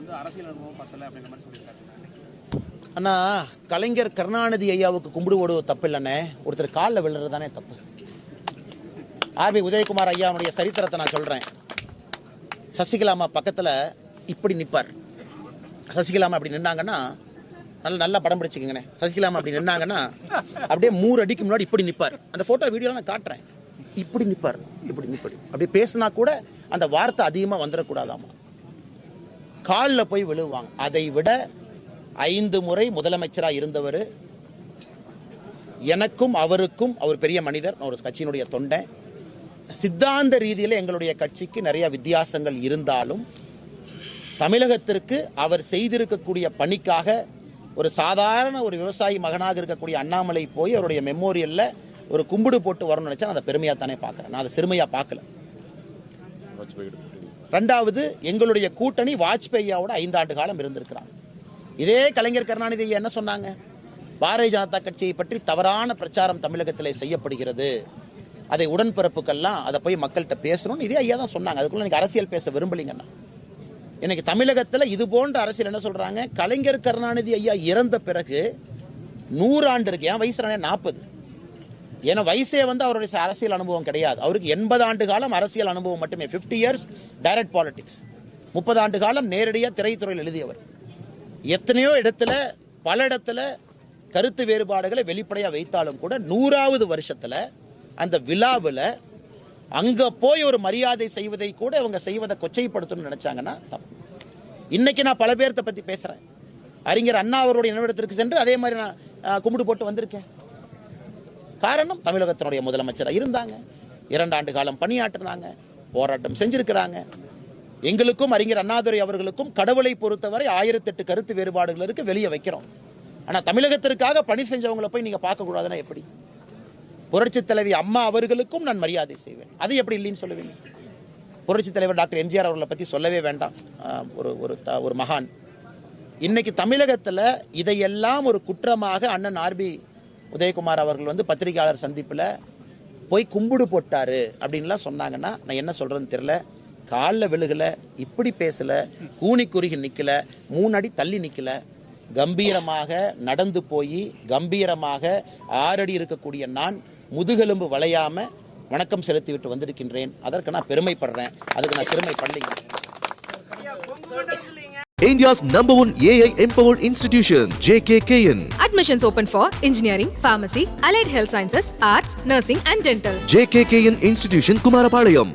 வந்து அரசியல் அனுபவம் பத்தல அப்படின்ற மாதிரி சொல்லியிருக்காரு. அண்ணா, கலைஞர் கருணாநிதி ஐயாவுக்கு கும்பிடு ஓடுவது தப்பு இல்லைண்ணே, ஒருத்தர் காலில் விழுறது தானே தப்பு. ஆர்பி உதயகுமார் ஐயாவுடைய சரித்திரத்தை நான் சொல்றேன். சசிகலாமா பக்கத்தில் இப்படி நிற்பார். சசிகலாமா அப்படி நின்னாங்கன்னா, நல்லா படம் பிடிச்சிக்கங்கண்ணே. சசிகலாமா அப்படி நின்னாங்கன்னா அப்படியே 3 அடிக்கு முன்னாடி இப்படி நிற்பார். அந்த போட்டோ வீடியோலாம் நான் காட்டுறேன். இப்படி நிற்பார், இப்படி நிற்பார். அப்படியே பேசினா கூட அந்த வார்த்தை அதிகமாக வந்துடக்கூடாதாமா. காலில் போய் விழுவாங்க. அதை விட 5 முறை முதலமைச்சராக இருந்தவர். எனக்கும் அவருக்கும், அவர் பெரிய மனிதர், ஒரு கட்சியினுடைய தொண்டை. சித்தாந்த ரீதியில் எங்களுடைய கட்சிக்கு நிறைய வித்தியாசங்கள் இருந்தாலும் தமிழகத்திற்கு அவர் செய்திருக்கக்கூடிய பணிக்காக ஒரு சாதாரண ஒரு விவசாயி மகனாக இருக்கக்கூடிய அண்ணாமலை போய் அவருடைய மெமோரியல்ல ஒரு கும்பிடு போட்டு வரணும்னு நினைச்சா நான் அதை பெருமையா தானே பார்க்கிறேன். நான் அதை சிறுமையா பார்க்கல. 2வது, எங்களுடைய கூட்டணி வாஜ்பேயியோட 5 ஆண்டு காலம் இருந்திருக்கிறாங்க. இதே கலைஞர் கருணாநிதி என்ன சொன்னாங்க? பாரதிய ஜனதா கட்சியை பற்றி தவறான பிரச்சாரம் தமிழகத்திலே செய்யப்படுகிறது, அதை உடன்பிறப்புக்கெல்லாம் அதை போய் மக்கள்கிட்ட பேசணும்னு இதே ஐயா தான் சொன்னாங்க. அதுக்குள்ள எனக்கு அரசியல் பேச விரும்பலிங்கன்னா, இன்னைக்கு தமிழகத்தில் இது போன்ற அரசியல் என்ன சொல்றாங்க? கலைஞர் கருணாநிதி ஐயா இறந்த பிறகு 100 ஆண்டு இருக்கு. என் வயசு 40. ஏன்னா வயசே வந்து அவருடைய அரசியல் அனுபவம் கிடையாது. அவருக்கு 80 ஆண்டு காலம் அரசியல் அனுபவம் மட்டுமே. 50 இயர்ஸ் டைரக்ட் பாலிடிக்ஸ். 30 ஆண்டு காலம் நேரடியாக திரைத்துறையில் எழுதியவர். எத்தனையோ இடத்துல, பல இடத்துல கருத்து வேறுபாடுகளை வெளிப்படையாக வைத்தாலும் கூட 100வது வருஷத்துல அந்த விழாவில் அங்க போய் ஒரு மரியாதை செய்வதை கூட அவங்க செய்வதை கொச்சைப்படுத்தணும்னு நினைச்சாங்கன்னா தப்பு. இன்னைக்கு நான் பல பேர்த்த பத்தி பேசுறேன். அறிஞர் அண்ணா அவருடைய நினைவிடத்திற்கு சென்று அதே மாதிரி நான் கும்பிடு போட்டு வந்திருக்கேன். காரணம், தமிழகத்தினுடைய முதலமைச்சராக இருந்தாங்க, 2 ஆண்டு காலம் பணியாற்றினாங்க, போராட்டம் செஞ்சிருக்கிறாங்க. எங்களுக்கும் அறிஞர் அண்ணாதுரை அவர்களுக்கும் கடவுளை பொறுத்தவரை 1008 கருத்து வேறுபாடுகள் இருக்கு, வெளியே வைக்கிறோம். ஆனா தமிழகத்திற்காக பணி செஞ்சவங்களை போய் நீங்க பார்க்க கூடாதுன்னா எப்படி? புரட்சி தலைவி அம்மா அவர்களுக்கும் நான் மரியாதை செய்வேன். அது எப்படி இல்லைன்னு சொல்லுவீங்க? புரட்சி தலைவர் டாக்டர் எம்ஜிஆர் அவர்களை பற்றி சொல்லவே வேண்டாம். ஒரு மகான். இன்னைக்கு தமிழகத்தில் இதையெல்லாம் ஒரு குற்றமாக அண்ணன் ஆர்பி உதயகுமார் அவர்கள் வந்து பத்திரிகையாளர் சந்திப்பில் போய் கும்பிடு போட்டாரு அப்படின்லாம் சொன்னாங்கன்னா நான் என்ன சொல்றதுன்னு தெரியல. காலில் விழுகல, இப்படி பேசல, கூனி குறுகி நிக்கல, 3 அடி தள்ளி நிக்கல. கம்பீரமாக நடந்து போய் கம்பீரமாக 6 அடி இருக்கக்கூடிய நான் முதுகெலும்பு வளையாம வணக்கம் செலுத்தி விட்டு வந்திருக்கின்றேன். அதற்கு நான் பெருமைப்படுறேன். அதுக்கு நான் பெருமைப்படலைங்க. India's #1 AI empowered institution, JKKN. Admissions open for engineering, pharmacy, allied health sciences, arts, nursing and dental. JKKN Institution, Kumarapalayam.